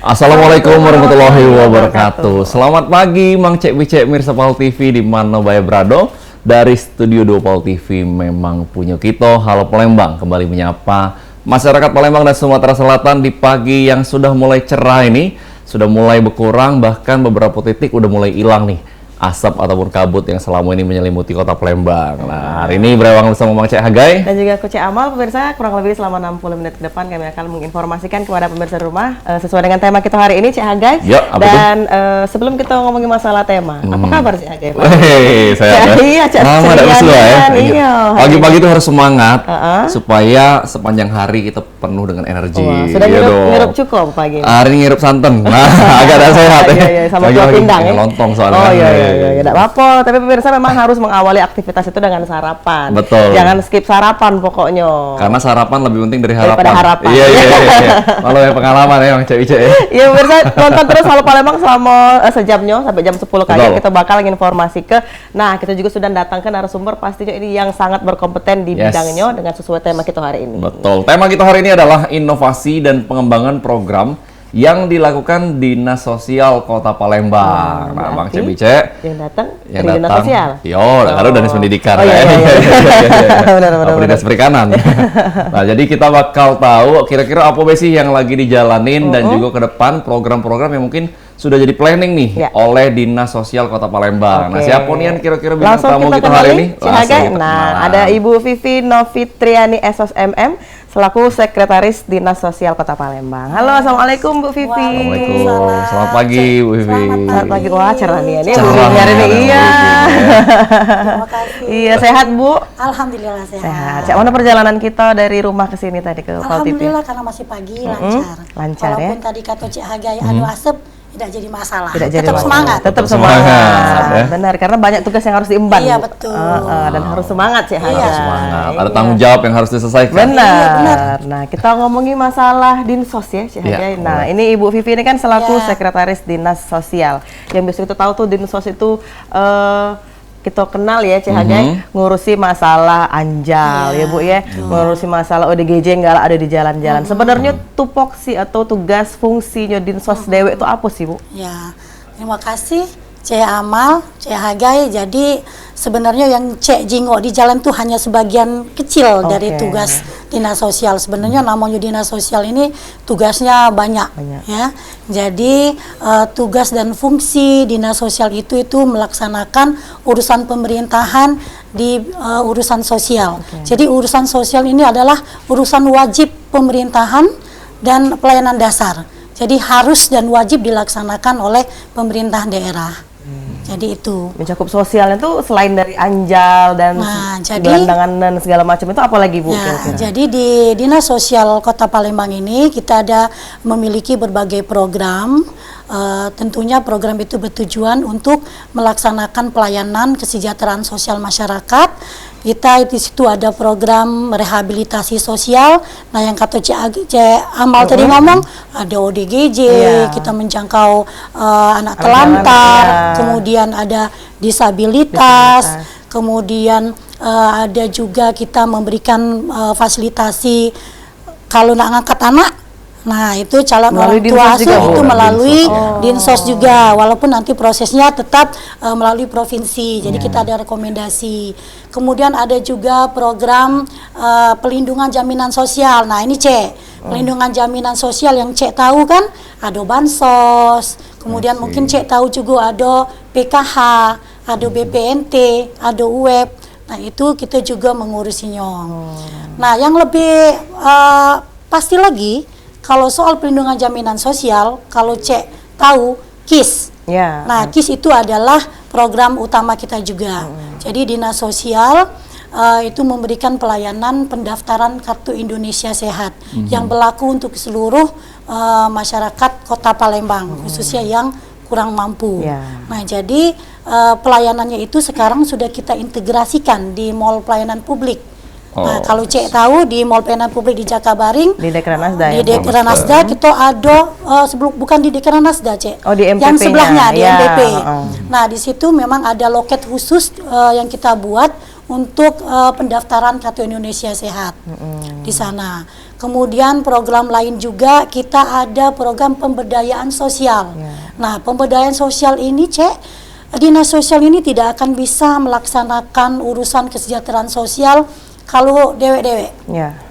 Assalamualaikum warahmatullahi wabarakatuh. Selamat pagi Mang Cek Bicek Mirsa Pal TV di mana Baya Brado. Dari Studio 2 Pal TV memang punya kita. Halo Palembang, kembali menyapa masyarakat Palembang dan Sumatera Selatan di pagi yang sudah mulai cerah ini. Sudah mulai berkurang, bahkan beberapa titik udah mulai hilang nih asap ataupun kabut yang selama ini menyelimuti kota Palembang. Nah, hari ini berewang bersama Mang Cek Hagai dan juga aku Cek Amal. Pemirsa, kurang lebih selama 60 menit ke depan kami akan menginformasikan kepada pemirsa rumah sesuai dengan tema kita hari ini, Cek Hagai. Dan sebelum kita ngomongin masalah tema, apa kabar Cek Hagai? Saya iya, Cek. Iya. Pagi-pagi itu harus semangat supaya sepanjang hari kita penuh dengan energi. Sudah ngirup cukup pagi ini? Hari ini ngirup santan. Nah, agak ada sehat ya. Sama kuah pindang ya. Lontong soalnya. Oh iya, tidak apa-apa. Tapi pemirsa memang harus mengawali aktivitas itu dengan sarapan. Betul. Jangan skip sarapan pokoknya. Karena sarapan lebih penting dari harapan. Daripada harapan. Iya. Malu ya pengalaman ya, Mang Cek ya. Iya pemirsa, nonton terus Halo Palembang selama sejamnya sampai jam 10 kali. Kita bakal informasi ke. Nah, kita juga sudah datangkan narasumber pastinya ini yang sangat berkompeten di bidangnya dengan sesuai tema kita hari ini. Betul. Tema kita hari ini adalah inovasi dan pengembangan program yang dilakukan Dinas Sosial Kota Palembang. Nah, Bang Cek Bicek yang datang dari Dinas Sosial. Kalau Dinas Pendidikan. Dinas Perikanan. Nah, jadi kita bakal tahu kira-kira apa sih yang lagi dijalanin dan juga ke depan program-program yang mungkin sudah jadi planning nih oleh Dinas Sosial Kota Palembang. Nah, siapa nih yang kira-kira bintang tamu kita hari ini? Nah, ada Ibu Vivi Novitriani SOSMM selaku Sekretaris Dinas Sosial Kota Palembang. Halo, assalamualaikum Bu Vivi. Waalaikumsalam. Selamat pagi Bu Vivi. Selamat pagi. Wah, cerah nih Bu Vivi hari ini. Iya. Terima kasih. Iya, sehat Bu? Alhamdulillah sehat. Cak, mana perjalanan kita dari rumah ke sini tadi ke Pal TV? Alhamdulillah karena masih pagi lancar. Lancar ya. Walaupun tadi kata Cek Hagai adu asap tidak jadi masalah. Tetap semangat. Tetap semangat. Benar, karena banyak tugas yang harus diemban. Iya, betul. Dan harus semangat sih Hagai. Semangat. Ada tanggung jawab yang harus diselesaikan. Benar. Nah, kita ngomongin masalah Dinsos ya, Cik Hagai. Nah, ini Ibu Vivi ini kan selaku Sekretaris Dinas Sosial. Yang biasa kita tahu tuh Dinsos itu kita kenal ya Cik Hagai, ngurusi masalah anjal ya Bu ya, ngurusi masalah ODGJ nggak ada di jalan-jalan. Sebenarnya tupoksi atau tugas fungsinya Dinsos Dewe itu apa sih Bu? Ya, terima kasih Cek Amal, Cek Hagai. Jadi sebenarnya yang Cek jingok di jalan tuh hanya sebagian kecil dari tugas Dinas Sosial. Sebenarnya namanya Dinas Sosial ini tugasnya banyak. Ya. Jadi tugas dan fungsi Dinas Sosial itu melaksanakan urusan pemerintahan di urusan sosial. Jadi urusan sosial ini adalah urusan wajib pemerintahan dan pelayanan dasar. Jadi harus dan wajib dilaksanakan oleh pemerintah daerah. Jadi itu mencakup sosial itu selain dari anjal dan gelandangan dan segala macam itu apa lagi Bu? Jadi di Dinas Sosial Kota Palembang ini kita ada memiliki berbagai program. Tentunya program itu bertujuan untuk melaksanakan pelayanan kesejahteraan sosial masyarakat. Kita di situ ada program rehabilitasi sosial. Nah, yang kata Cek Amal tadi ngomong ada ODGJ, kita menjangkau anak telantar, kemudian ada disabilitas, kemudian ada juga kita memberikan fasilitasi kalau nak ngangkat anak. Nah, itu calon orang tua asuh itu melalui Dinsos juga, walaupun nanti prosesnya tetap melalui provinsi. Jadi kita ada rekomendasi. Kemudian ada juga program pelindungan jaminan sosial. Nah, ini Cek, pelindungan jaminan sosial yang Cek tahu kan ada bansos. Kemudian mungkin Cek tahu juga ada PKH, ada BPNT, ada UEP. Nah, itu kita juga mengurusinya. Nah, yang lebih pasti lagi kalau soal pelindungan jaminan sosial, kalau Cek tahu KIS. Nah, KIS itu adalah program utama kita juga. Jadi Dinas Sosial itu memberikan pelayanan pendaftaran Kartu Indonesia Sehat yang berlaku untuk seluruh masyarakat Kota Palembang, khususnya yang kurang mampu. Nah, jadi pelayanannya itu sekarang sudah kita integrasikan di mall pelayanan publik. Nah, kalau Cek tahu di Mall Pelayanan Publik di Jakabaring, di Dekranasda, di Dekranasda kita ada bukan di Dekranasda Cek, di MPP yang sebelahnya di MPP. Nah, di situ memang ada loket khusus yang kita buat untuk pendaftaran Kartu Indonesia Sehat di sana. Kemudian program lain juga kita ada program pemberdayaan sosial. Nah, pemberdayaan sosial ini Dinas Sosial ini tidak akan bisa melaksanakan urusan kesejahteraan sosial kalau dewek-dewek.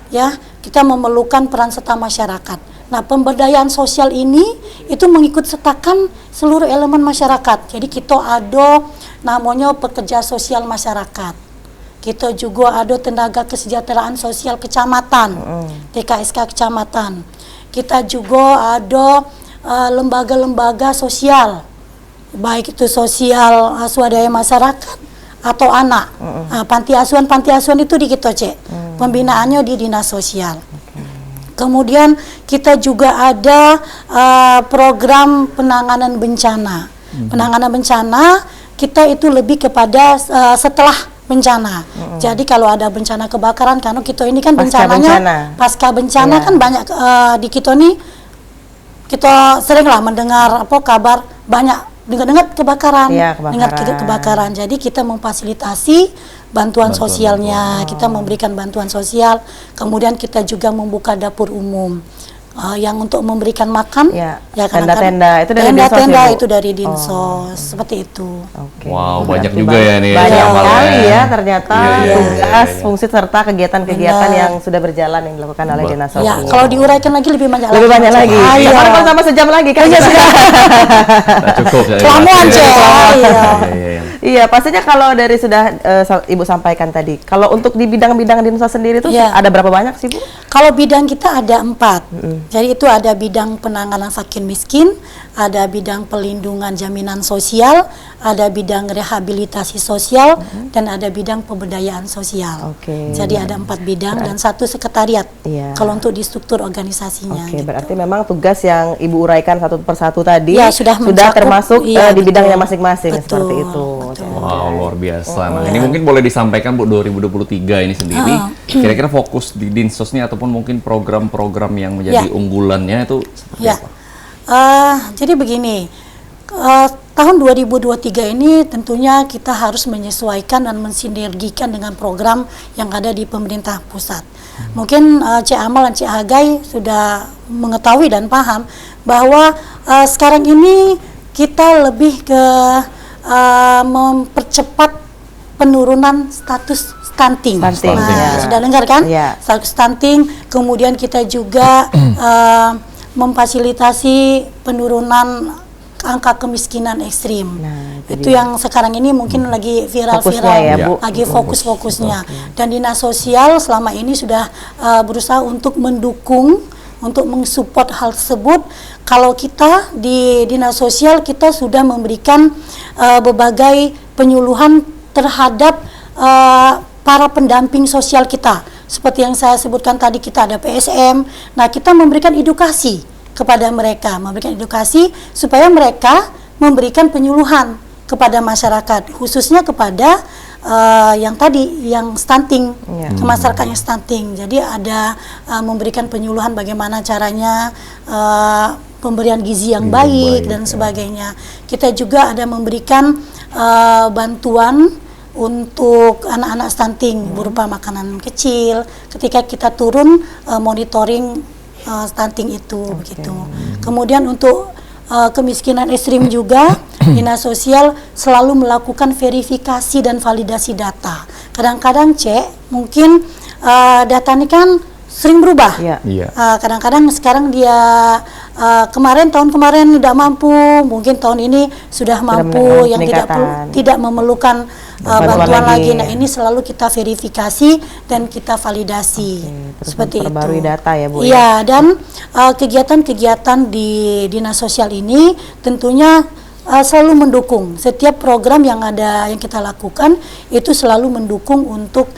Ya, kita memerlukan peran serta masyarakat. Nah, pemberdayaan sosial ini itu mengikut sertakan seluruh elemen masyarakat. Jadi kita ada namanya pekerja sosial masyarakat. Kita juga ada tenaga kesejahteraan sosial kecamatan, TKSK kecamatan. Kita juga ada lembaga-lembaga sosial, baik itu sosial swadaya masyarakat atau anak. Panti asuhan itu di kita pembinaannya di Dinas Sosial. Kemudian kita juga ada program penanganan bencana. Penanganan bencana kita itu lebih kepada setelah bencana. Jadi kalau ada bencana kebakaran, karena kita ini kan bencananya pasca bencana kan banyak di kita nih, kita seringlah mendengar kabar banyak dengar kebakaran, kebakaran. Jadi kita memfasilitasi bantuan sosialnya, kita memberikan bantuan sosial. Kemudian kita juga membuka dapur umum yang untuk memberikan makan. Tenda-tenda itu dari tenda itu dari Dinsos, seperti itu. Wow, banyak juga ya nih. Banyak sekali ya ternyata tugas, fungsi serta kegiatan-kegiatan yang sudah berjalan yang dilakukan oleh Dinas Sosial. Ya, kalau diuraikan lagi lebih banyak lagi. Lebih banyak lagi. Karena sama sejam lagi kan. Cukup. Kelamuan Iya, pastinya kalau dari sudah Ibu sampaikan tadi, kalau untuk di bidang-bidang Dinsos sendiri itu ada berapa banyak sih Bu? Kalau bidang kita ada 4. Jadi itu ada bidang penanganan fakir miskin, ada bidang pelindungan jaminan sosial, ada bidang rehabilitasi sosial, dan ada bidang pemberdayaan sosial. Jadi ada 4 bidang dan 1 sekretariat. Kalau untuk di struktur organisasinya. Berarti memang tugas yang Ibu uraikan satu persatu tadi sudah mencakup, termasuk di bidangnya masing-masing seperti itu. Wow, luar biasa. Nah, ini mungkin boleh disampaikan Bu, 2023 ini sendiri, kira-kira fokus di Dinsosnya ataupun mungkin program-program yang menjadi unggulannya itu seperti apa? Jadi begini, tahun 2023 ini tentunya kita harus menyesuaikan dan mensinergikan dengan program yang ada di pemerintah pusat. Mungkin Cik Amal dan Cik Hagai sudah mengetahui dan paham bahwa sekarang ini kita lebih ke mempercepat penurunan status stunting. Sudah dengar kan? Status stunting. Kemudian kita juga memfasilitasi penurunan angka kemiskinan ekstrim. Itu yang sekarang ini mungkin lagi viral-viral, lagi fokus-fokusnya. Dan Dinas Sosial selama ini sudah berusaha untuk mendukung, untuk mensupport hal tersebut. Kalau kita di Dinas Sosial, kita sudah memberikan berbagai penyuluhan terhadap para pendamping sosial kita. Seperti yang saya sebutkan tadi, kita ada PSM. Nah, kita memberikan edukasi kepada mereka, memberikan edukasi supaya mereka memberikan penyuluhan kepada masyarakat, khususnya kepada yang tadi, yang stunting, ke masyarakat yang stunting. Jadi ada memberikan penyuluhan bagaimana caranya pemberian gizi yang baik dan sebagainya. Kita juga ada memberikan bantuan untuk anak-anak stunting berupa makanan kecil. Ketika kita turun monitoring stunting itu begitu. Kemudian untuk kemiskinan ekstrim juga Dinas Sosial selalu melakukan verifikasi dan validasi data. Kadang-kadang mungkin data ini kan sering berubah. Kadang-kadang sekarang dia tahun kemarin tidak mampu, mungkin tahun ini sudah mampu, yang tidak memerlukan bantuan lagi. Nah, ini selalu kita verifikasi dan kita validasi. Seperti itu. Perbarui data ya Bu. Iya, dan kegiatan-kegiatan di Dinas Sosial ini tentunya selalu mendukung setiap program yang kita lakukan, itu selalu mendukung untuk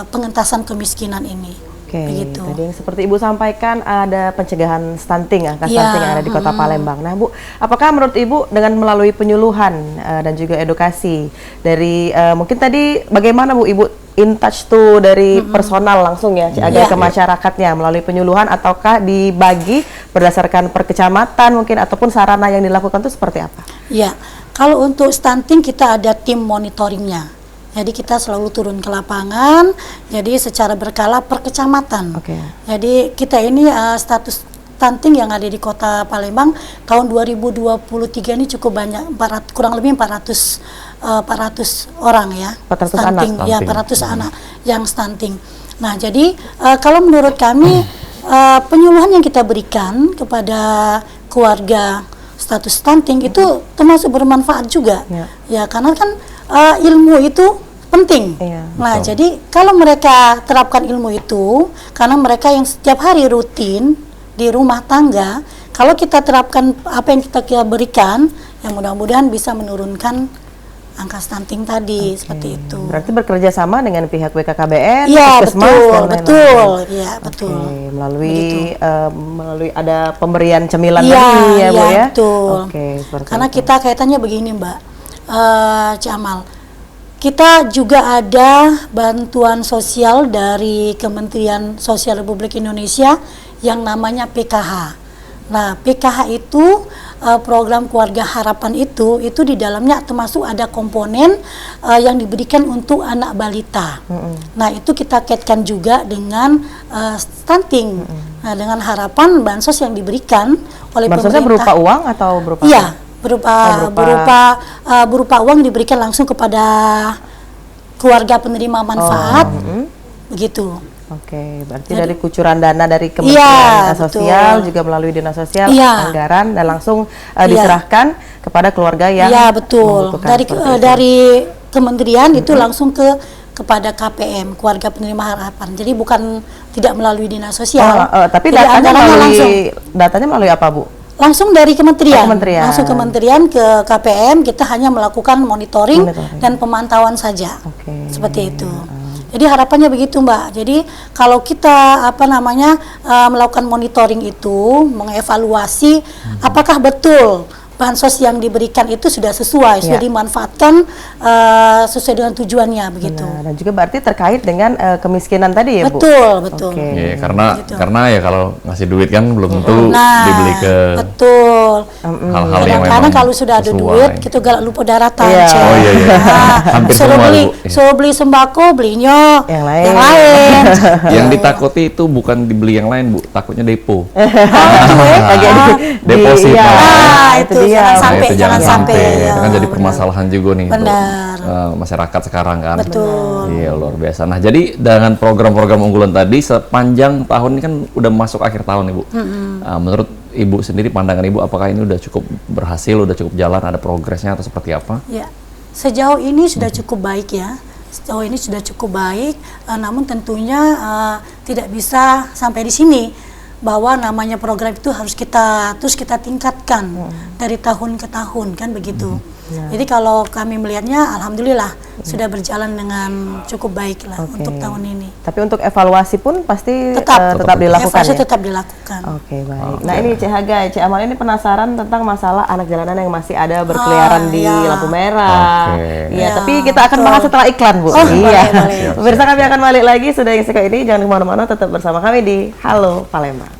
pengentasan kemiskinan ini. Begitu. Tadi yang seperti Ibu sampaikan ada pencegahan stunting, angka stunting yang ada di Kota Palembang. Nah Bu, apakah menurut Ibu dengan melalui penyuluhan dan juga edukasi dari mungkin tadi bagaimana Bu Ibu in touch tuh dari personal langsung ya agar ke masyarakatnya melalui penyuluhan, ataukah dibagi berdasarkan per kecamatan mungkin, ataupun sarana yang dilakukan itu seperti apa? Ya, kalau untuk stunting kita ada tim monitoringnya. Jadi kita selalu turun ke lapangan, jadi secara berkala per kecamatan. Oke. Jadi kita ini status stunting yang ada di Kota Palembang tahun 2023 ini cukup banyak, kurang lebih 400 orang ya. 400 stunting, anak. ya 400 anak yang stunting. Nah, jadi kalau menurut kami penyuluhan yang kita berikan kepada keluarga status stunting itu termasuk bermanfaat juga. Ya, karena kan ilmu itu penting. Nah, betul. jadi kalau mereka terapkan ilmu itu, karena mereka yang setiap hari rutin di rumah tangga, kalau kita terapkan apa yang kita berikan, yang mudah-mudahan bisa menurunkan angka stunting tadi, seperti itu. Berarti bekerja sama dengan pihak BKKBN, Iya, Puskesmas, betul, dan lain-lain. betul, ya betul. Oke, melalui ada pemberian cemilan Iya, tadi ya Bu iya, ya. betul. Oke, seperti Karena itu. kita kaitannya begini Mbak, Cik Amal. Kita juga ada bantuan sosial dari Kementerian Sosial Republik Indonesia yang namanya PKH. Nah, PKH itu program Keluarga Harapan itu di dalamnya termasuk ada komponen yang diberikan untuk anak balita. Nah, itu kita kaitkan juga dengan stunting. Nah, dengan harapan bansos yang diberikan oleh Maksudnya pemerintah. berupa uang atau berupa? Iya, berupa uang diberikan langsung kepada keluarga penerima manfaat, begitu. Oke, berarti dari kucuran dana dari Iya, Kementerian Sosial betul. juga melalui Dinas Sosial, Iya. anggaran dan langsung diserahkan kepada keluarga yang Iya, betul. membutuhkan seperti itu. Dari kementerian itu langsung kepada KPM, keluarga penerima harapan. Jadi bukan tidak melalui Dinas Sosial. Tapi Jadi datanya melalui apa Bu? langsung dari kementerian. Kementerian. Langsung kementerian ke KPM, kita hanya melakukan monitoring dan pemantauan saja. Oke. Seperti itu. Jadi harapannya begitu Mbak. Jadi kalau kita melakukan monitoring itu, mengevaluasi apakah betul bansos yang diberikan itu sudah sesuai, sudah dimanfaatkan sesuai dengan tujuannya begitu. Nah, dan juga berarti terkait dengan kemiskinan tadi ya Bu? Betul, betul. Oke. Iya, karena Gitu. ya kalau ngasih duit kan belum tentu Nah, dibeli ke betul. hal-hal yang Kadang-kadang memang kalau sudah ada sesuai. duit, kita galak lupa daratan. Iya. Cek. Oh, iya, iya. Hampir suruh semua, beli, Bu. Iya. suruh beli sembako, belinya Yang lain. Yang lain. Yang ditakuti itu bukan dibeli yang lain, Bu, takutnya depo. Deposit. Deposit. itu jangan Nah, sampai, itu jangan sampai. Ya, itu kan jadi benar. permasalahan juga nih untuk Benar. masyarakat sekarang kan. Betul. Iya, luar biasa. Nah, jadi dengan program-program unggulan tadi sepanjang tahun ini kan udah masuk akhir tahun nih, Bu. Menurut Ibu sendiri, pandangan Ibu, apakah ini udah cukup berhasil, udah cukup jalan, ada progresnya atau seperti apa? Ya, sejauh ini sudah cukup baik ya. Sejauh ini sudah cukup baik, namun tentunya tidak bisa sampai di sini. Bahwa namanya program itu harus kita tingkatkan dari tahun ke tahun kan begitu. Jadi kalau kami melihatnya, alhamdulillah sudah berjalan dengan cukup baik lah untuk tahun ini. Tapi untuk evaluasi pun pasti Tetap dilakukan evaluasi ya? tetap dilakukan. Oke, baik. Nah ini Cik Haga, Cik Amal ini penasaran tentang masalah anak jalanan yang masih ada berkeliaran di ya. lampu merah. Oke. Iya, Ya, tapi kita akan betul. bahas setelah iklan, Bu. Oh, Iya. boleh. Pemirsa, kami akan balik lagi sudah yang suka ini. Jangan kemana-mana, tetap bersama kami di Halo Palembang.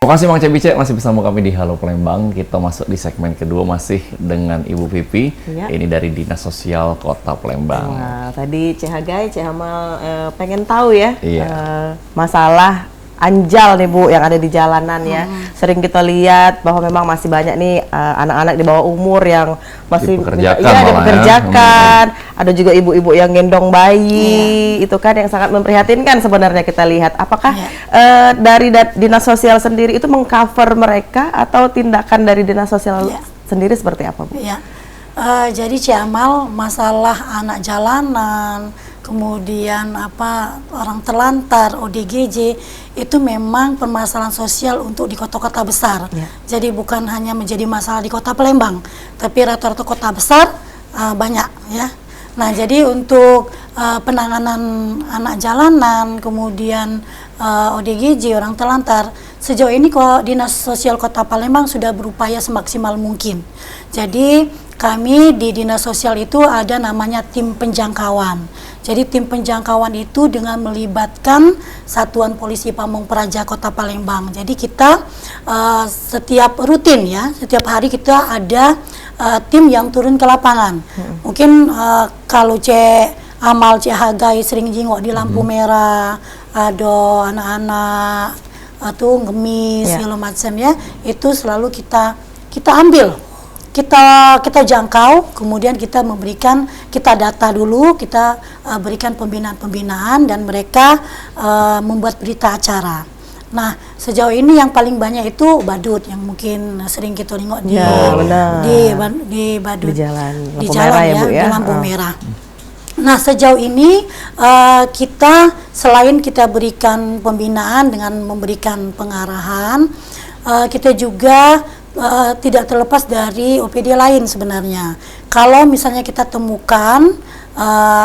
Terima kasih Mang Cebice masih bersama kami di Halo Palembang. Kita masuk di segmen kedua masih dengan Ibu Vivi. Iya. Ini dari Dinas Sosial Kota Palembang. Nah, tadi Cik Haga, Cik Amal pengen tahu ya Iya. masalah anjal nih Bu yang ada di jalanan ya. Sering kita lihat bahwa memang masih banyak nih anak-anak di bawah umur yang masih Dipekerjakan iya, malah ya. dipekerjakan. Ada juga ibu-ibu yang gendong bayi. Itu kan yang sangat memprihatinkan sebenarnya kita lihat. Apakah dari Dinas Sosial sendiri itu mengcover mereka atau tindakan dari Dinas Sosial sendiri seperti apa Bu? Ya, jadi Cik Amal, masalah anak jalanan, kemudian orang terlantar, ODGJ itu memang permasalahan sosial untuk di kota-kota besar. Jadi bukan hanya menjadi masalah di Kota Palembang, tapi rata-rata kota besar banyak ya. Nah, jadi untuk penanganan anak jalanan, kemudian ODGJ, orang terlantar, sejauh ini kok Dinas Sosial Kota Palembang sudah berupaya semaksimal mungkin. Jadi kami di Dinas Sosial itu ada namanya tim penjangkauan. Jadi tim penjangkauan itu dengan melibatkan Satuan Polisi Pamong Praja Kota Palembang. Jadi kita setiap rutin ya, setiap hari kita ada tim yang turun ke lapangan. Mungkin kalau Amal Hagai sering jingok di lampu merah, ada anak-anak tuh ngemis segala macam ya, itu selalu kita ambil, kita jangkau, kemudian kita data dulu, kita berikan pembinaan dan mereka membuat berita acara. Nah, sejauh ini yang paling banyak itu badut yang mungkin sering kita tengok di badut, di jalan ya, Bu, ya, di lampu merah. Nah, sejauh ini kita selain kita berikan pembinaan dengan memberikan pengarahan, kita juga tidak terlepas dari OPD lain sebenarnya. Kalau misalnya kita temukan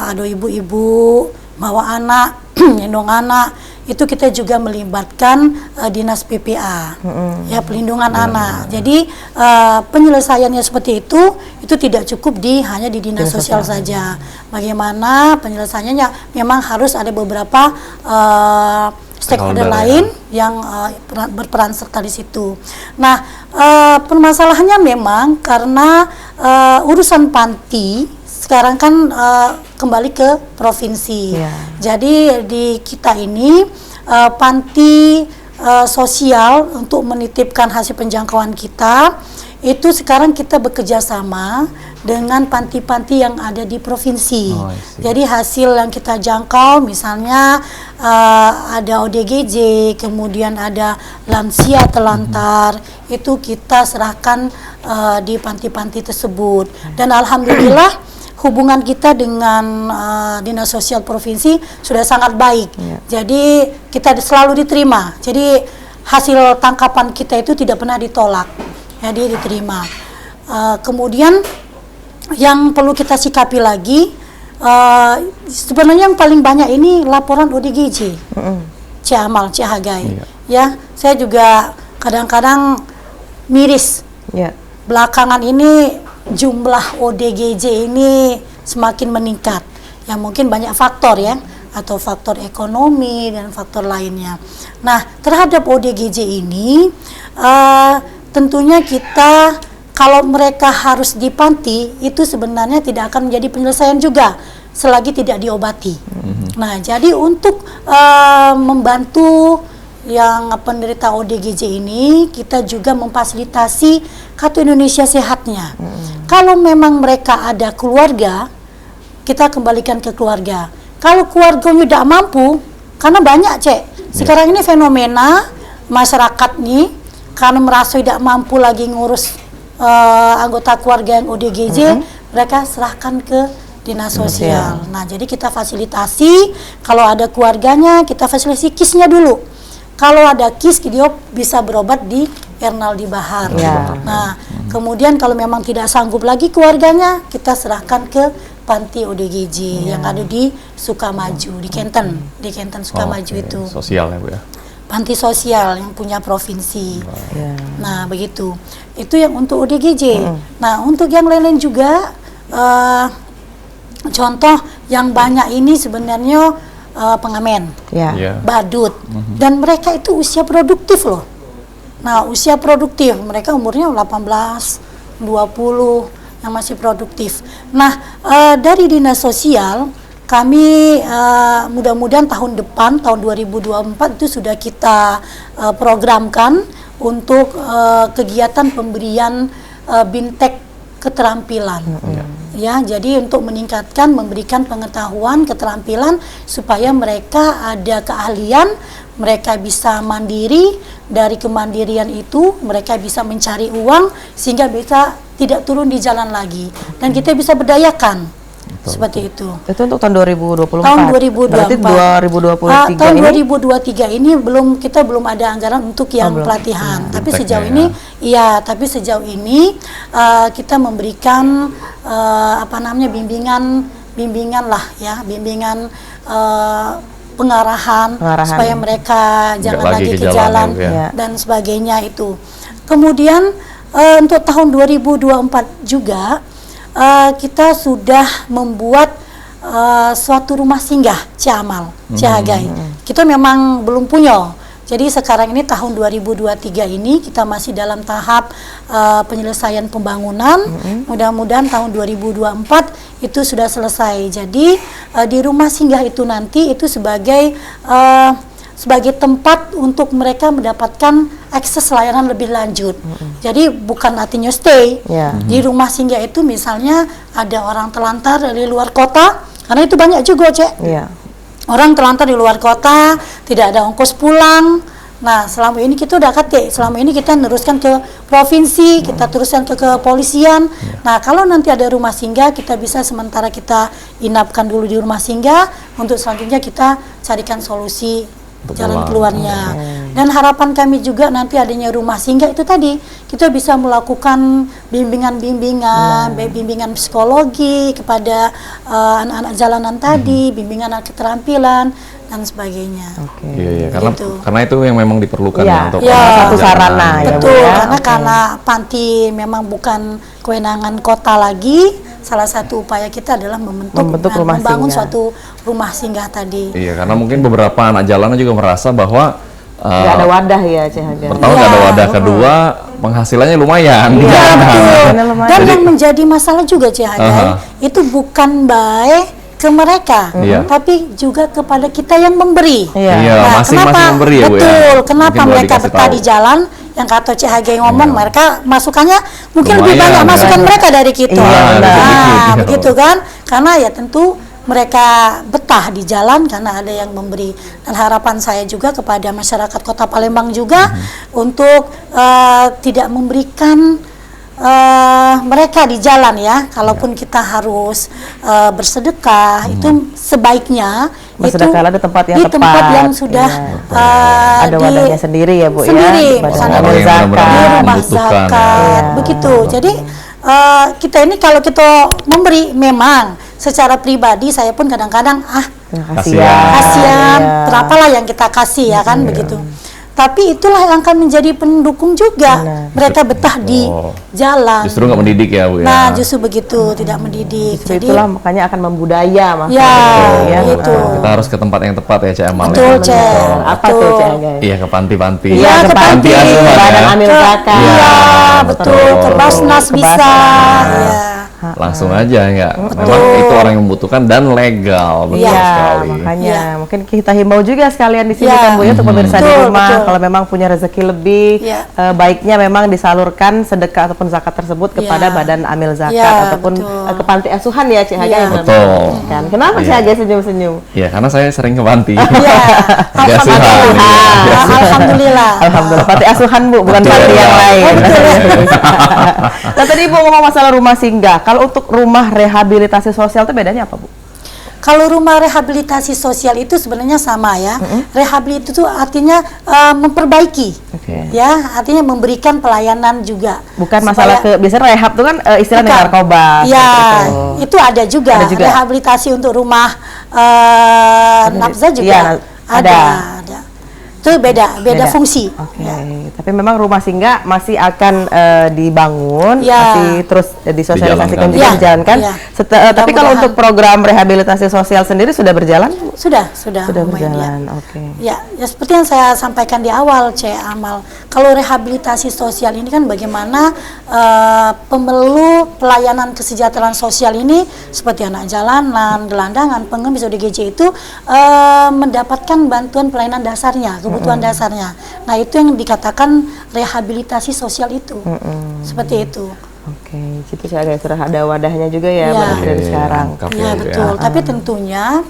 ada ibu-ibu bawa anak, gendong anak, itu kita juga melibatkan Dinas PPA, ya, pelindungan anak. Jadi penyelesaiannya seperti itu tidak cukup hanya di Dinas Sosial saja. Bagaimana penyelesaiannya memang harus ada beberapa stakeholder lain yang berperan serta di situ. Nah, permasalahannya memang karena urusan panti sekarang kan kembali ke provinsi. Jadi di kita ini panti sosial untuk menitipkan hasil penjangkauan kita itu sekarang kita bekerja sama dengan panti-panti yang ada di provinsi. Jadi hasil yang kita jangkau misalnya ada ODGJ, kemudian ada lansia terlantar, itu kita serahkan di panti-panti tersebut. Dan alhamdulillah hubungan kita dengan Dinas Sosial Provinsi sudah sangat baik. Jadi kita selalu diterima. Jadi hasil tangkapan kita itu tidak pernah ditolak. Jadi diterima. Kemudian yang perlu kita sikapi lagi, sebenarnya yang paling banyak ini laporan ODGJ, Amal, Hagai. Ya, saya juga kadang-kadang miris. Belakangan ini jumlah ODGJ ini semakin meningkat. Ya mungkin banyak faktor ya, atau faktor ekonomi dan faktor lainnya. Nah, terhadap ODGJ ini tentunya kita kalau mereka harus di panti itu sebenarnya tidak akan menjadi penyelesaian juga selagi tidak diobati. Nah, jadi untuk membantu yang penderita ODGJ ini, kita juga memfasilitasi Kartu Indonesia Sehatnya. Kalau memang mereka ada keluarga, kita kembalikan ke keluarga. Kalau keluarganya tidak mampu, karena banyak sekarang ini fenomena masyarakat nih, karena merasa tidak mampu lagi ngurus anggota keluarga yang ODGJ, mereka serahkan ke Dinas Sosial. Nah, jadi kita fasilitasi, kalau ada keluarganya, kita fasilitasi kisnya dulu. Kalau ada kis, dia bisa berobat di Ernaldi Bahar. Nah, kemudian kalau memang tidak sanggup lagi keluarganya, kita serahkan ke panti ODGJ yang ada di Sukamaju, di Kenten Sukamaju itu. Sosial ya, Bu ya. Panti sosial yang punya provinsi. Nah, begitu. Itu yang untuk ODGJ. Nah, untuk yang lain-lain juga, contoh yang banyak ini sebenarnya pengamen, badut, dan mereka itu usia produktif loh. Nah, usia produktif, mereka umurnya 18, 20, yang masih produktif. Nah, dari Dinas Sosial, kami mudah-mudahan tahun depan, tahun 2024 itu sudah kita programkan untuk kegiatan pemberian bintek keterampilan. Ya, jadi untuk meningkatkan, memberikan pengetahuan, keterampilan supaya mereka ada keahlian, mereka bisa mandiri, dari kemandirian itu mereka bisa mencari uang sehingga bisa tidak turun di jalan lagi dan kita bisa berdayakan. Seperti itu. Itu untuk tahun 2024. Tahun 2024. Berarti 2023 tahun 2023 ini kita belum ada anggaran untuk yang pelatihan. Tapi sejauh ini tapi sejauh ini kita memberikan bimbingan lah ya, bimbingan pengarahan supaya mereka jangan lagi ke jalan dan sebagainya itu. Kemudian untuk tahun 2024 juga kita sudah membuat suatu rumah singgah Ciamal, Cihagai. Kita memang belum punya. Jadi sekarang ini tahun 2023 ini kita masih dalam tahap penyelesaian pembangunan. Mudah-mudahan tahun 2024 itu sudah selesai. Jadi di rumah singgah itu nanti itu sebagai tempat untuk mereka mendapatkan akses layanan lebih lanjut. Jadi bukan artinya stay. Di rumah singgah itu misalnya ada orang terlantar dari luar kota, karena itu banyak juga, Cek. Orang terlantar di luar kota, tidak ada ongkos pulang. Nah, selama ini kita udah selama ini kita neruskan ke provinsi, kita teruskan ke kepolisian. Nah, kalau nanti ada rumah singgah, kita bisa sementara kita inapkan dulu di rumah singgah, untuk selanjutnya kita carikan solusi jalan keluarnya. Dan harapan kami juga nanti adanya rumah singgah itu tadi, kita bisa melakukan bimbingan psikologi kepada anak-anak jalanan tadi, bimbingan keterampilan dan sebagainya. Karena itu yang memang diperlukan untuk satu sarana. Betul, karena panti memang bukan kewenangan kota lagi. Salah satu upaya kita adalah membangun suatu rumah singgah tadi. Iya, karena mungkin beberapa anak jalanan juga merasa bahwa nggak ada wadah ya, Cihagai. Pertama nggak ada wadah, kedua penghasilannya lumayan. Dan yang menjadi masalah juga, Cihagai, itu bukan baik ke mereka, tapi juga kepada kita yang memberi. Nah, masing-masing memberi ya, Bu. Betul, kenapa mereka betah di jalan? Yang kata Cihagai ngomong, mereka masukannya mungkin lebih banyak masukan mereka dari kita. Begitu kan? Karena ya tentu mereka betah di jalan karena ada yang memberi. Dan harapan saya juga kepada masyarakat Kota Palembang juga untuk tidak memberikan mereka di jalan ya. Kalaupun kita harus bersedekah, itu sebaiknya bersedekahlah di tempat yang tepat, tempat yang sudah ada wadahnya sendiri ya, Bu. Sendiri, misalnya di rumah zakat. Begitu. Jadi kita ini kalau kita memberi, memang secara pribadi saya pun kadang-kadang kasihan, berapalah yang kita kasih ya kan, begitu. Tapi itulah yang akan menjadi pendukung juga. Mereka betah di jalan. Justru nggak mendidik ya, Bu. Nah, justru begitu, tidak mendidik. Jadi itulah makanya akan membudaya, gitu. Kita harus ke tempat yang tepat ya, Cek Amal. Betul, Cek. Apa tuh, Cek? Iya, ke panti-panti. Iya, ke panti asuhan Badan Amil Zakat. Iya, betul. Ke Basnas bisa. Iya. Langsung aja ya. Memang itu orang yang membutuhkan dan legal, betul sekali. Makanya mungkin kita himbau juga sekalian di sini kan, Bu, ya, untuk pemirsa di rumah, kalau memang punya rezeki lebih, baiknya memang disalurkan sedekah ataupun zakat tersebut kepada Badan Amil Zakat ataupun ke panti asuhan ya, Cik Hagai. Betul. Kan? Kenapa Cik Hagai senyum-senyum? Ya, karena saya sering ke panti. Alhamdulillah. Alhamdulillah. Panti asuhan, Bu, bukan panti yang lain. Nah, tadi Ibu ngomong masalah rumah singgah. Kalau untuk rumah rehabilitasi sosial itu bedanya apa, Bu? Kalau rumah rehabilitasi sosial itu sebenarnya sama ya. Rehabilitasi itu artinya memperbaiki, ya, artinya memberikan pelayanan juga. Bukan masalah biasanya rehab itu kan istilah narkoba. Ya, itu ada juga. Rehabilitasi untuk rumah nafsa juga ada. Itu beda fungsi. Tapi memang rumah singgah masih akan dibangun, masih terus disosialisasikan juga dijalankan. Tapi kalau untuk program rehabilitasi sosial sendiri sudah berjalan? Sudah berjalan. Ya, seperti yang saya sampaikan di awal, Cek Amal. Kalau rehabilitasi sosial ini kan bagaimana pemerlu pelayanan kesejahteraan sosial ini seperti anak jalanan, gelandangan, pengemis ODGJ itu mendapatkan bantuan pelayanan dasarnya, kebutuhan dasarnya. Nah, itu yang dikatakan rehabilitasi sosial itu. Seperti itu. Jadi sudah ada wadahnya juga ya, dari sekarang. Iya, betul. Tapi tentunya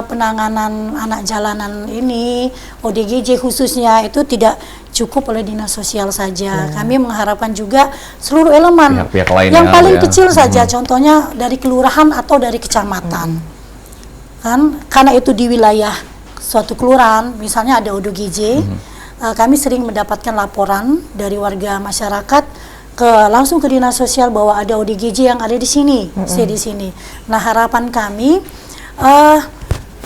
penanganan anak jalanan ini, ODGJ khususnya itu tidak cukup oleh dinas sosial saja. Kami mengharapkan juga seluruh elemen yang paling kecil saja, contohnya dari kelurahan atau dari kecamatan. Kan karena itu di wilayah suatu kelurahan, misalnya ada ODGJ, kami sering mendapatkan laporan dari warga masyarakat langsung ke dinas sosial bahwa ada ODGJ yang ada di sini, di sini. Nah, harapan kami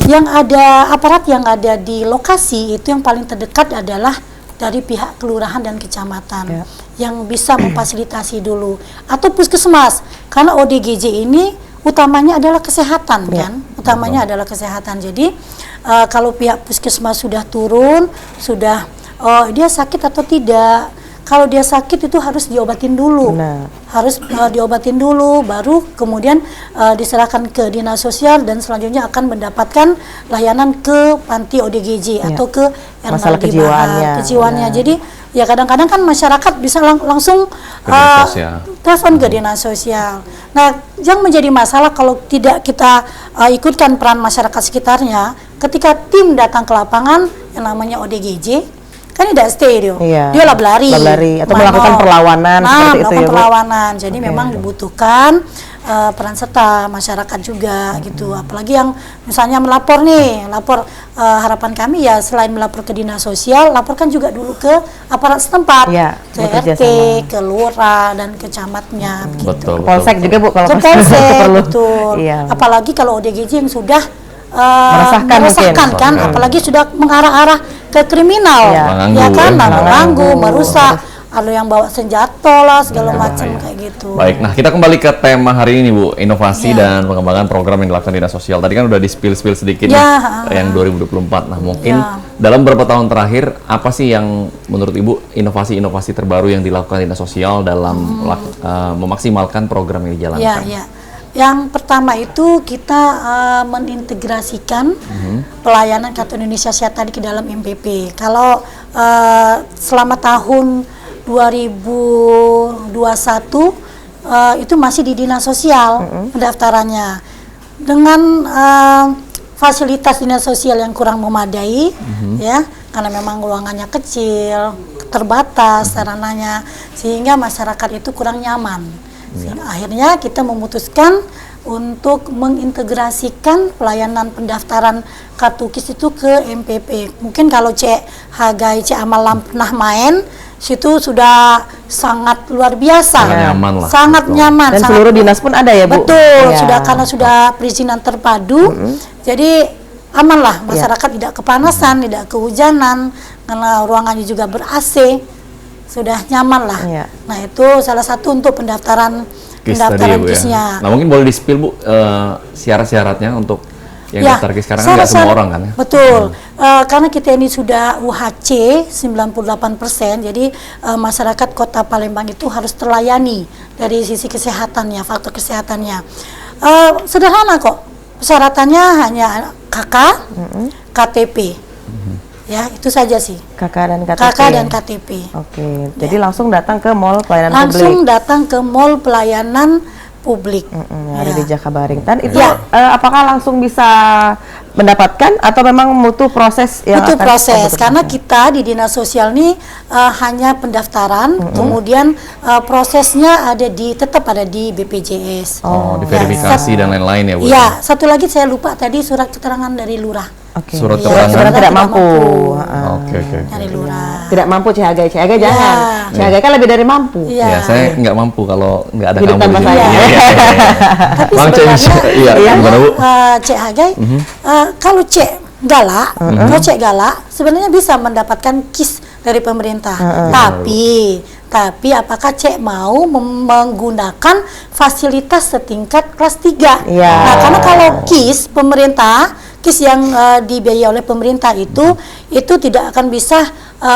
yang ada aparat yang ada di lokasi itu yang paling terdekat adalah dari pihak kelurahan dan kecamatan yang bisa memfasilitasi dulu, atau puskesmas, karena ODGJ ini utamanya adalah kesehatan kan, utamanya adalah kesehatan. Jadi kalau pihak puskesmas sudah turun, sudah dia sakit atau tidak, kalau dia sakit itu harus diobatin dulu, harus diobatin dulu, baru kemudian diserahkan ke dinas sosial dan selanjutnya akan mendapatkan layanan ke panti ODGJ atau ke masalah kejiwaannya. Jadi ya kadang-kadang kan masyarakat bisa langsung telepon ke dinas sosial. Nah, yang menjadi masalah kalau tidak kita ikutkan peran masyarakat sekitarnya, ketika tim datang ke lapangan yang namanya ODGJ kan tidak stay dia lari atau melakukan perlawanan seperti itu ya, perlawanan. Jadi memang dibutuhkan peran serta masyarakat juga gitu. Apalagi yang misalnya melapor harapan kami ya selain melapor ke dinas sosial, laporkan juga dulu ke aparat setempat, ke RT, ke lurah dan ke camatnya begitu. Ke Polsek juga Bu kalau ke Polsek betul. Iya. Apalagi kalau ODGJ yang sudah meresahkan kan, apalagi sudah mengarah-arah ke kriminal, ya kan, mengganggu, merusak, ada yang bawa senjata lah segala macam kayak gitu. Baik, nah kita kembali ke tema hari ini Bu, inovasi dan pengembangan program yang dilakukan dinas sosial. Tadi kan udah di spill sedikit yang 2024. Nah mungkin dalam beberapa tahun terakhir apa sih yang menurut Ibu inovasi-inovasi terbaru yang dilakukan dinas sosial dalam memaksimalkan program yang dijalankan? Yang pertama itu kita mengintegrasikan pelayanan Kartu Indonesia Sehat tadi ke dalam MPP. Kalau selama tahun 2021 itu masih di dinas sosial pendaftarannya dengan fasilitas dinas sosial yang kurang memadai, ya, karena memang ruangannya kecil, terbatas sarananya, sehingga masyarakat itu kurang nyaman. Akhirnya kita memutuskan untuk mengintegrasikan pelayanan pendaftaran kartu KIS itu ke MPP. Mungkin kalau Cek Hagai, Cek Amal pernah main, situ sudah sangat luar biasa, sangat nyaman. Dan seluruh dinas pun ada ya Bu? Betul, karena sudah perizinan terpadu, jadi aman lah, masyarakat tidak kepanasan, tidak kehujanan, karena ruangannya juga ber-AC. Sudah nyaman lah. Nah itu salah satu untuk pendaftaran KIS-nya. Nah mungkin boleh di-spill Bu syarat-syaratnya untuk yang daftar KIS sekarang kan nggak semua orang kan ya? Betul, karena kita ini sudah UHC 98%, jadi masyarakat Kota Palembang itu harus terlayani dari sisi kesehatannya, faktor kesehatannya. Sederhana kok, persyaratannya hanya KK, KTP. Ya, itu saja sih. KK dan KTP. KK dan KTP. Oke, jadi langsung datang ke mall pelayanan publik. Langsung datang ke mall pelayanan publik. Ada di Jakabaring. Dan itu apakah langsung bisa mendapatkan atau memang butuh proses yang butuh proses karena kita di dinas sosial ini hanya pendaftaran, kemudian prosesnya tetap ada di BPJS. Diverifikasi dan lain-lain ya Bu. Iya, satu lagi saya lupa tadi surat keterangan dari lurah. Surat keterangan tidak mampu. Dari lurah. Tidak mampu Cek Hagai jangan. Cek Hagai kan lebih dari mampu. Ya, saya nggak mampu kalau nggak ada hidup kamu tanpa di saya. Tapi sebenarnya Cek Hagai, kalau Cek galak, sebenarnya bisa mendapatkan KIS dari pemerintah. Tapi apakah Cek mau menggunakan fasilitas setingkat kelas 3? Nah, karena kalau KIS pemerintah, KIS yang dibiayai oleh pemerintah itu tidak akan bisa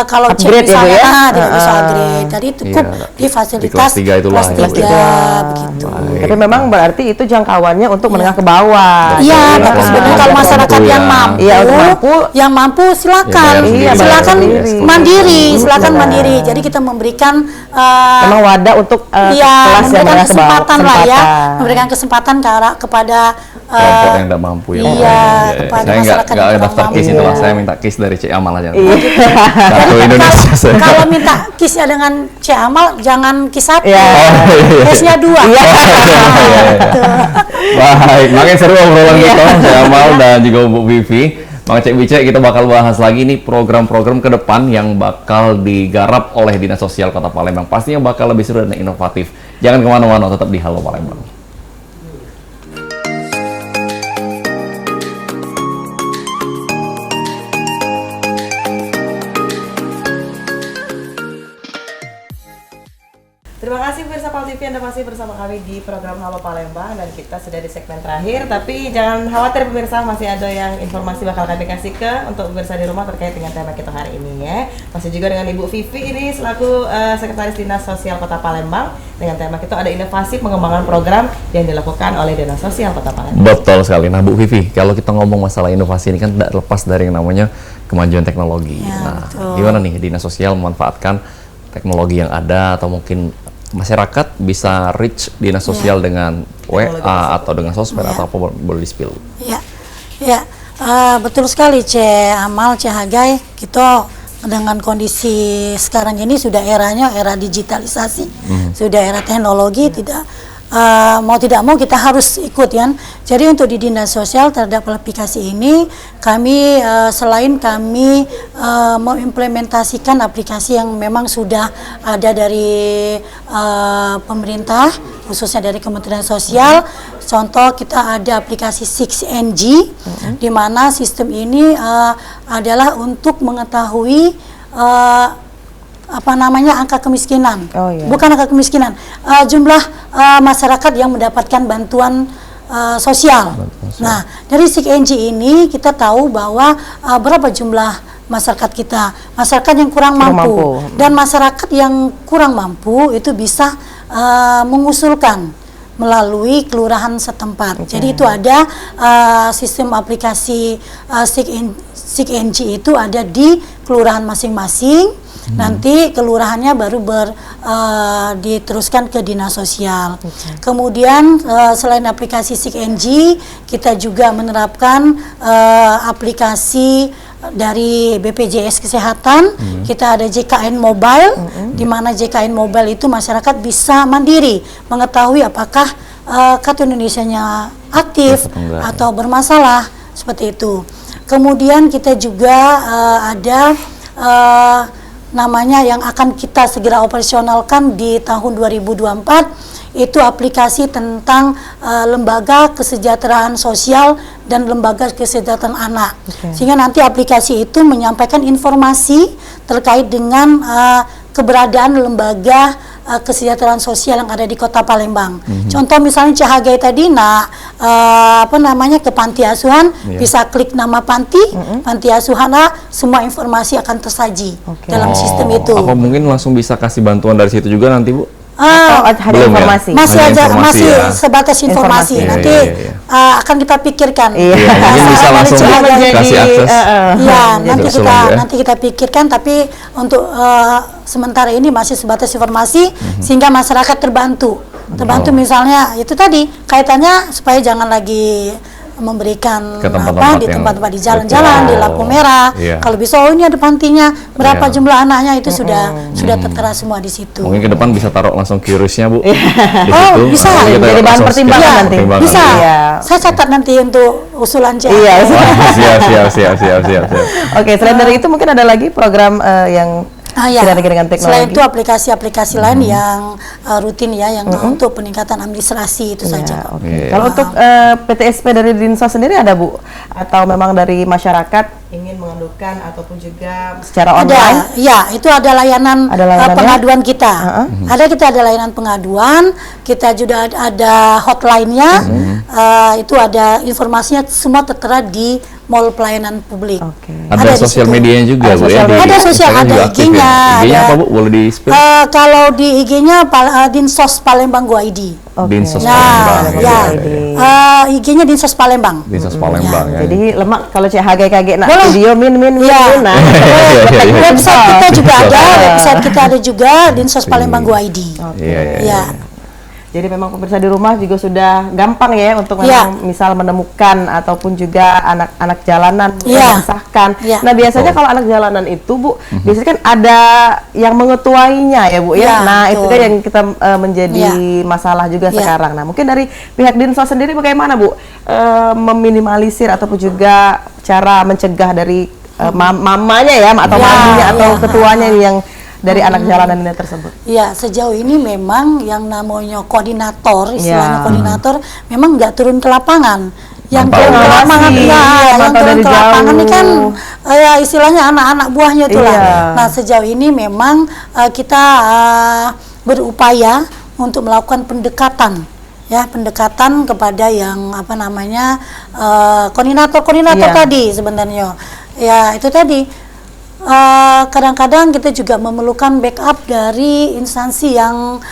kalau Cek misalnya tidak bisa upgrade. Jadi cukup di fasilitas kelas 3 begitu. Tapi memang berarti itu jangkauannya untuk menengah ke bawah. Iya, tapi sebenarnya kalau masyarakat yang mampu silakan mandiri. Jadi kita memberikan memang wadah untuk kelas yang menengah ke bawah, memberikan kesempatan kepada kelompok yang tidak mampu ya. Saya nggak daftar KIS itu lah, saya minta KIS dari Cek Amal aja. Kartu Indonesia. Kalau minta KIS-nya dengan Cek Amal, jangan KIS 1, KIS-nya 2. Baik, makin seru obrolan kita Cek Amal dan juga Bu Vivi. Mang Cek Bice, kita bakal bahas lagi nih program-program ke depan yang bakal digarap oleh Dinas Sosial Kota Palembang. Pastinya bakal lebih seru dan inovatif. Jangan kemana-mana, tetap di Halo Palembang. Anda masih bersama kami di program Halo Palembang dan kita sudah di segmen terakhir. Tapi jangan khawatir pemirsa, masih ada yang informasi bakal kami kasih untuk pemirsa di rumah terkait dengan tema kita hari ini ya. Masih juga dengan Ibu Vivi ini selaku Sekretaris Dinas Sosial Kota Palembang. Dengan tema kita ada inovasi pengembangan program yang dilakukan oleh Dinas Sosial Kota Palembang. Betul sekali. Nah Bu Vivi, kalau kita ngomong masalah inovasi ini kan tidak lepas dari yang namanya kemajuan teknologi. Ya, nah, betul. gimana nih Dinas Sosial memanfaatkan teknologi yang ada atau mungkin masyarakat bisa reach Dinas Sosial dengan WA atau dengan sosmed atau apa, boleh di-spill? Ya, ya, betul sekali Amal, Hagai. Kita dengan kondisi sekarang ini sudah eranya era digitalisasi, sudah era teknologi, tidak mau tidak mau kita harus ikut ya. Jadi untuk di Dinas Sosial terhadap aplikasi ini kami selain kami mengimplementasikan aplikasi yang memang sudah ada dari pemerintah khususnya dari Kementerian Sosial. Contoh kita ada aplikasi 6NG di mana sistem ini adalah untuk mengetahui angka kemiskinan, bukan angka kemiskinan, jumlah masyarakat yang mendapatkan bantuan sosial. Nah, dari 6NG ini kita tahu bahwa berapa jumlah masyarakat kita, masyarakat yang kurang mampu, dan masyarakat yang kurang mampu itu bisa mengusulkan melalui kelurahan setempat. Jadi itu ada sistem aplikasi 6NG itu ada di kelurahan masing-masing. Nanti kelurahannya baru diteruskan ke Dinas Sosial. Kemudian selain aplikasi 6NG, kita juga menerapkan aplikasi dari BPJS Kesehatan. Kita ada JKN Mobile, di mana JKN Mobile itu masyarakat bisa mandiri mengetahui apakah kartu Indonesianya aktif atau bermasalah, seperti itu. Kemudian kita juga ada namanya yang akan kita segera operasionalkan di tahun 2024, itu aplikasi tentang lembaga kesejahteraan sosial dan lembaga kesejahteraan anak. Sehingga nanti aplikasi itu menyampaikan informasi terkait dengan keberadaan lembaga kesejahteraan sosial yang ada di Kota Palembang. Contoh misalnya Cahagai tadi ke panti asuhan, bisa klik nama panti, panti asuhan, semua informasi akan tersaji dalam sistem itu. Apa mungkin langsung bisa kasih bantuan dari situ juga nanti Bu? Ada informasi. Masih sebatas informasi. Nanti akan kita pikirkan. Mungkin bisa langsung kasih akses. Nanti kita pikirkan, tapi untuk sementara ini masih sebatas informasi sehingga masyarakat terbantu. Misalnya itu tadi kaitannya supaya jangan lagi memberikan di tempat-tempat di jalan-jalan, di lampu merah. Kalau bisa, ini ada pantinya, berapa jumlah anaknya, itu sudah tertera semua di situ. Mungkin ke depan bisa taruh langsung QRIS-nya Bu. Bisa. Jadi bahan pertimbangan nanti. Bisa. Saya catat nanti untuk usulan Siap. Oke, selain dari itu mungkin ada lagi program yang dengan teknologi. Selain itu aplikasi-aplikasi lain yang rutin yang untuk peningkatan administrasi itu saja. Kalau untuk PTSP dari Dinsos sendiri ada Bu? Atau memang dari masyarakat ingin mengadukan ataupun juga secara online? Itu ada layanan pengaduan kita. Kita ada layanan pengaduan, kita juga ada hotline-nya. Itu ada informasinya semua tertera di Mall Pelayanan Publik. Ada sosial medianya juga Bu ya? Ada sosial, ada IG-nya. IG-nya apa Bu? Boleh di-spill? Kalau di IG-nya Dinsos Palembang Go ID. Dinsos Palembang. IG-nya Dinsos Palembang. Dinsos Palembang. Jadi lemak kalau Hagai kaget nak video min. Website kita juga ada, website kita ada juga Dinsos Palembang Go ID. Jadi memang pemirsa di rumah juga sudah gampang ya untuk misal menemukan ataupun juga anak-anak jalanan mengesahkan. Nah biasanya kalau anak jalanan itu Bu, biasanya kan ada yang mengetuainya ya Bu ya. Nah itu kan yang kita menjadi masalah juga sekarang. Nah mungkin dari pihak Dinsos sendiri bagaimana Bu meminimalisir ataupun juga cara mencegah dari mamanya ya atau maminya atau ketuanya yang dari anak jalanan ini tersebut? Sejauh ini memang yang namanya koordinator, istilahnya koordinator, memang nggak turun ke lapangan. Yang turun ke lapangan, ini kan istilahnya anak-anak buahnya itulah. Nah sejauh ini memang kita berupaya untuk melakukan pendekatan, ya, pendekatan kepada yang apa namanya koordinator tadi sebenarnya. Ya, itu tadi. Kadang-kadang kita juga memerlukan backup dari instansi yang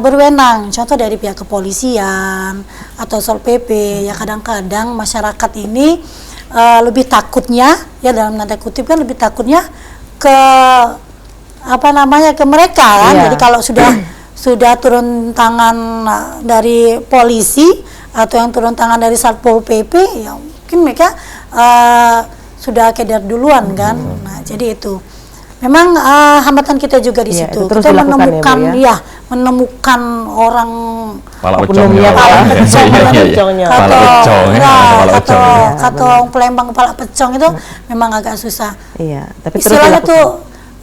berwenang, contoh dari pihak kepolisian atau Satpol PP. Ya, kadang-kadang masyarakat ini lebih takutnya, ya dalam tanda kutip kan, lebih takutnya ke apa namanya, ke mereka kan. Iya. Jadi kalau sudah turun tangan dari polisi atau yang turun tangan dari Satpol PP, ya mungkin mereka sudah keder duluan kan. Nah, jadi itu memang hambatan kita juga di Iya, situ. itu terus Kita dilakukan ya, Bu, menemukan ya? menemukan orang Pala Oknumnya, pecongnya. pala pecong, Iya, iya, iya. pecongnya. Pala pecong, ya, pala pecong. kata Palembang kepala pecong itu memang agak susah. Iya, tapi terus Istilahnya dilakukan. tuh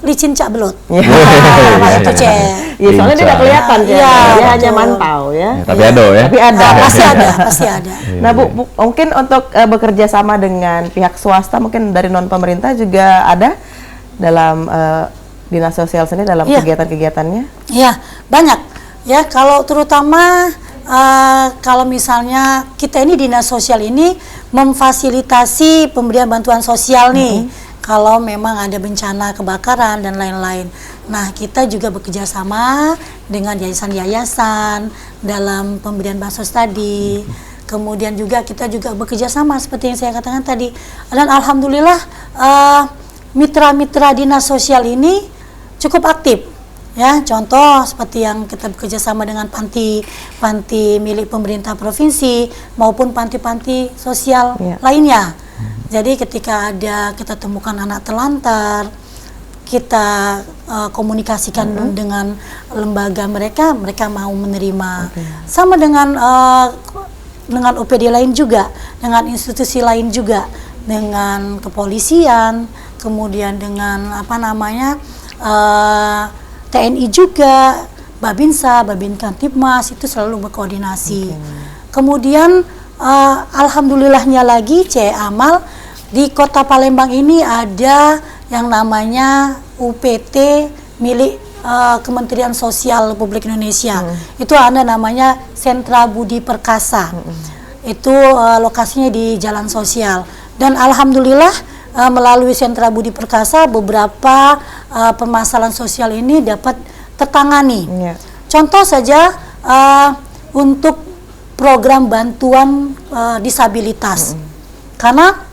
licin cak belut. Iya. Itu Cek. Iya, soalnya dia nggak kelihatan, Iya, dia betul. hanya mantau ya. Ya, tapi ada ya. Tapi ada. Pasti ada, pasti ada. Nah, Bu, mungkin untuk bekerja sama dengan pihak swasta, mungkin dari non pemerintah juga ada dalam dinas sosial sendiri dalam Iya. kegiatan-kegiatannya. Iya, banyak. Ya, kalau terutama kalau misalnya kita ini dinas sosial ini memfasilitasi pemberian bantuan sosial nih. Kalau memang ada bencana kebakaran dan lain-lain. Nah, kita juga bekerja sama dengan yayasan-yayasan dalam pemberian bansos tadi. Kemudian juga kita juga bekerja sama seperti yang saya katakan tadi. Dan alhamdulillah mitra-mitra dinas sosial ini cukup aktif. Ya, contoh seperti yang kita bekerja sama dengan panti milik pemerintah provinsi maupun panti-panti sosial lainnya. Jadi ketika kita temukan anak terlantar, kita komunikasikan dengan lembaga mereka mau menerima. Sama dengan OPD lain juga, dengan institusi lain juga, dengan kepolisian, kemudian dengan apa namanya TNI juga, Babinsa, Babin Kamtibmas itu selalu berkoordinasi. Kemudian alhamdulillahnya lagi Amal di Kota Palembang ini ada yang namanya UPT milik Kementerian Sosial Republik Indonesia. Itu ada namanya Sentra Budi Perkasa. Itu lokasinya di Jalan Sosial. Dan alhamdulillah melalui Sentra Budi Perkasa beberapa permasalahan sosial ini dapat tertangani. Contoh saja untuk program bantuan disabilitas. Karena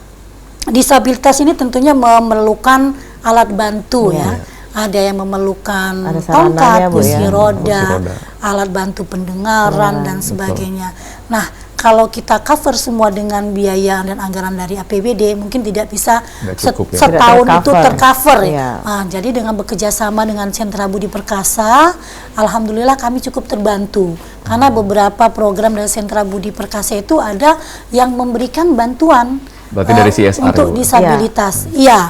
disabilitas ini tentunya memerlukan alat bantu ya. Ada yang memerlukan Ada tongkat, sarananya, Bu, kursi ya. roda, Kursi roda. alat bantu pendengaran dan sebagainya. Nah, kalau kita cover semua dengan biaya dan anggaran dari APBD, mungkin tidak bisa Nggak cukup, ya. setahun Tidak itu tercover. Iya. Nah, jadi dengan bekerja sama dengan Sentra Budi Perkasa, alhamdulillah kami cukup terbantu. Karena beberapa program dari Sentra Budi Perkasa itu ada yang memberikan bantuan Berarti dari CSR untuk ya, Bu? disabilitas. Iya,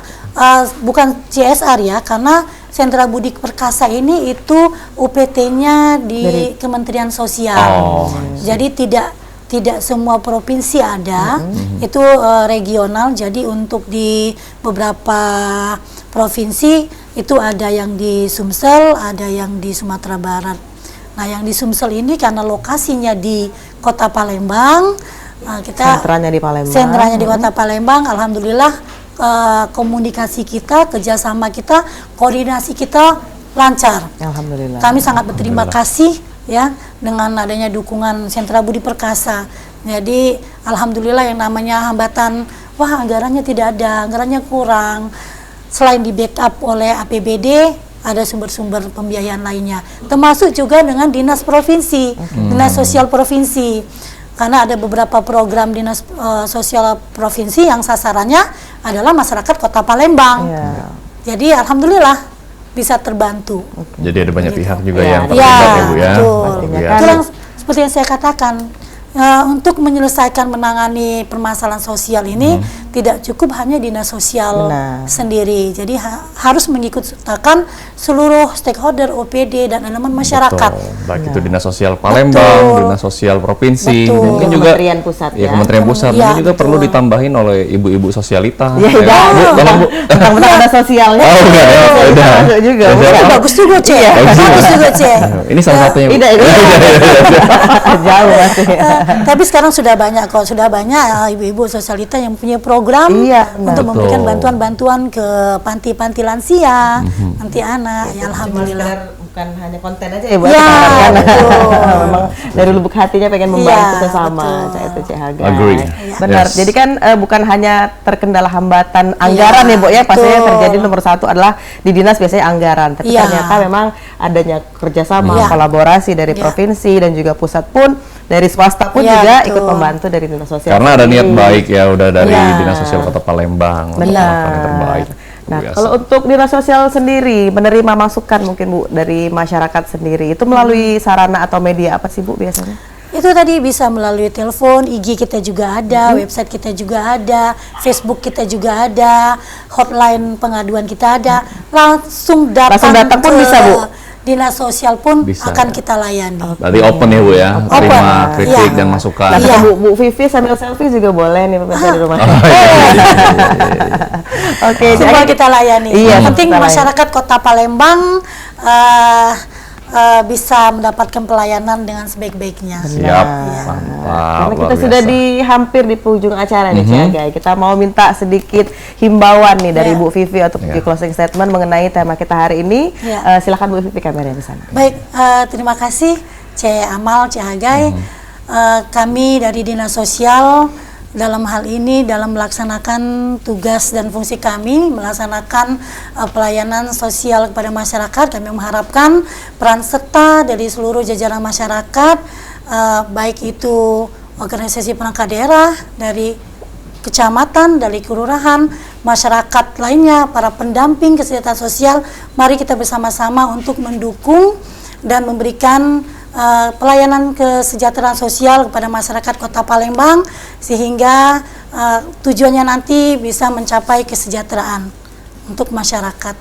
bukan CSR ya, karena Sentra Budi Perkasa ini itu UPT-nya di Kementerian Sosial. Oh, Jadi tidak semua provinsi ada, itu regional. Jadi untuk di beberapa provinsi itu ada yang di Sumsel, ada yang di Sumatera Barat. Nah, yang di Sumsel ini karena lokasinya di Kota Palembang, kita Sentranya di Palembang. sentranya di Kota Palembang. Alhamdulillah komunikasi kita, kerjasama kita, koordinasi kita lancar. Alhamdulillah. Kami sangat berterima kasih ya dengan adanya dukungan Sentra Budi Perkasa. Jadi alhamdulillah yang namanya hambatan, wah anggarannya tidak ada, anggarannya kurang. Selain di backup oleh APBD, ada sumber-sumber pembiayaan lainnya. Termasuk juga dengan dinas provinsi, dinas sosial provinsi. Karena ada beberapa program dinas sosial provinsi yang sasarannya adalah masyarakat Kota Palembang. Jadi alhamdulillah bisa terbantu. Jadi ada banyak pihak juga Ya, yang terlibat ya, Bu ya. betul. Luar biasa. Itu yang seperti yang saya katakan, untuk menyelesaikan menangani permasalahan sosial ini tidak cukup hanya dinas sosial Benar. sendiri. Jadi harus mengikutsertakan seluruh stakeholder OPD dan elemen masyarakat. Betul. Baik itu dinas sosial Palembang, dinas sosial provinsi, Betul. mungkin juga Kementerian pusat ya ya. Kementerian pusat. Iya, Mungkin juga betul. perlu ditambahin oleh ibu-ibu sosialita. Ya, Ya, ya. Bu, tolong Bu. Tentang ada sosialnya. Oh, enggak ya, udah. Masuk juga. Udah. bukan? Bagus juga, Cek. Bagus juga, Cek. Ini salah satunya. Bu. Tidak, jauh masih. Tapi sekarang sudah banyak kok, sudah banyak ibu-ibu sosialita yang punya program Iya, benar. untuk memberikan Betul. bantuan-bantuan ke panti-panti lansia, panti anak. Ya, Cuma alhamdulillah. sekedar bukan hanya konten aja ya Bu. Ya, kita harapkan. betul. Memang dari lubuk hatinya pengen membantu Iya, sesama. betul. Cak itu Cak Haga. Agree. Benar. Yes. Jadi kan bukan hanya terkendala hambatan anggaran ya Bu ya. Pastinya betul. terjadi nomor satu adalah di dinas biasanya anggaran. Tapi Iya. ternyata memang adanya kerjasama, Iya. kolaborasi dari Iya. provinsi dan juga pusat pun dari swasta pun Iya, juga betul. ikut membantu dari dinas sosial. Karena ada niat sendiri. baik ya udah dari Iya. Dinas Sosial Kota Palembang. untuk melakukan yang terbaik. Nah, Biasa. kalau untuk dinas sosial sendiri menerima masukan mungkin Bu dari masyarakat sendiri itu melalui sarana atau media apa sih Bu biasanya? Itu tadi bisa melalui telepon, IG kita juga ada, website kita juga ada, Facebook kita juga ada, hotline pengaduan kita ada. Langsung datang pun ke bisa, Bu? Dinas sosial pun Bisa, akan ya. kita layani. Berarti open ya Bu ya, terima Open. kritik Iya. dan masukan. Nah, Iya. Bu Vivi sambil selfie juga boleh nih pemirsa di rumah. Oh, iya. Oke, Semua jadi- kita layani. Iya, Yang penting kita layani. masyarakat Kota Palembang bisa mendapatkan pelayanan dengan sebaik-baiknya. Siap, Nah, mantap. karena kita luar sudah biasa. hampir di penghujung acara nih, Cik Aga. Kita mau minta sedikit himbauan nih dari Ya. Bu Vivi untuk Ya. closing statement mengenai tema kita hari ini. Ya. Silakan Bu Vivi kameranya di sana. Baik, terima kasih C. Amal, C. Hagai. Kami dari Dinas Sosial dalam hal ini dalam melaksanakan tugas dan fungsi kami melaksanakan pelayanan sosial kepada masyarakat. Kami mengharapkan peran serta dari seluruh jajaran masyarakat, baik itu organisasi perangkat daerah, dari kecamatan, dari kelurahan, masyarakat lainnya, para pendamping kesejahteraan sosial. Mari kita bersama-sama untuk mendukung dan memberikan pelayanan kesejahteraan sosial kepada masyarakat Kota Palembang sehingga tujuannya nanti bisa mencapai kesejahteraan untuk masyarakat.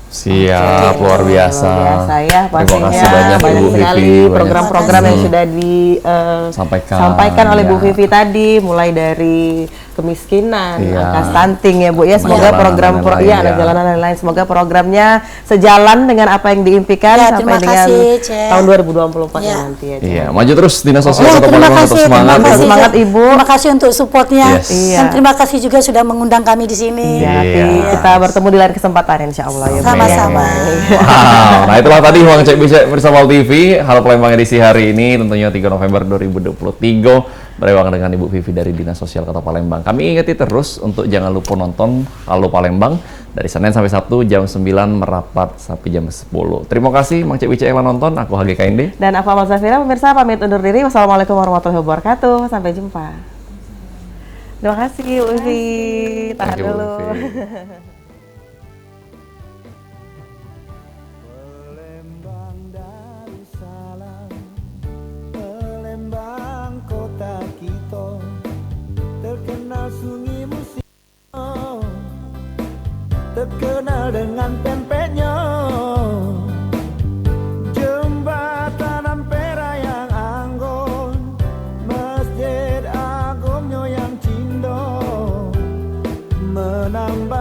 Siap, luar biasa. Luar biasa ya, Terima pastinya kasih banyak Ibu sekali Vivi. banyak program-program yang sudah disampaikan oleh ya. Bu Vivi tadi, mulai dari kemiskinan, Iya. angka stunting ya Bu ya. Semoga Jalanan program dan lain-lain, anak ya. jalanan dan lain-lain, semoga programnya sejalan dengan apa yang diimpikan Ya, sampai terima dengan kasih, Cek. tahun 2024 Ya. nanti ya. Cek. Iya, maju terus Dinas Sosial Ya, Kota terima Palembang, tetap kasih, semangat. terima kasih, Semangat, Cek. Ibu. Terima kasih untuk supportnya Yes. Iya. dan terima kasih juga sudah mengundang kami di sini. Ya, nanti Iya. kita bertemu di lain kesempatan insya Allah ya Bu. Sama-sama. Wow, nah itulah tadi Huang Cek Bicek bersama TV Halo Palembang edisi hari ini, tentunya 3 November 2023 bersama dengan Ibu Vivi dari Dinas Sosial Kota Palembang. Kami ingeti terus untuk jangan lupa nonton Halo Palembang dari Senin sampai Sabtu jam 9 merapat sampai jam 10. Terima kasih Mang Cek Bicek yang nonton, aku HGKND. Dan Afa Mazafira, pemirsa pamit undur diri. Wassalamualaikum warahmatullahi wabarakatuh. Sampai jumpa. Terima kasih, Bu Vivi. Tahan Thank you, Bu dulu. Vivi. Palembang Darussalam, Palembang kota kita, terkenal sungai musim, terkenal dengan pempeknya, jembatan Ampera yang anggun, masjid agungnya yang cindo, menambah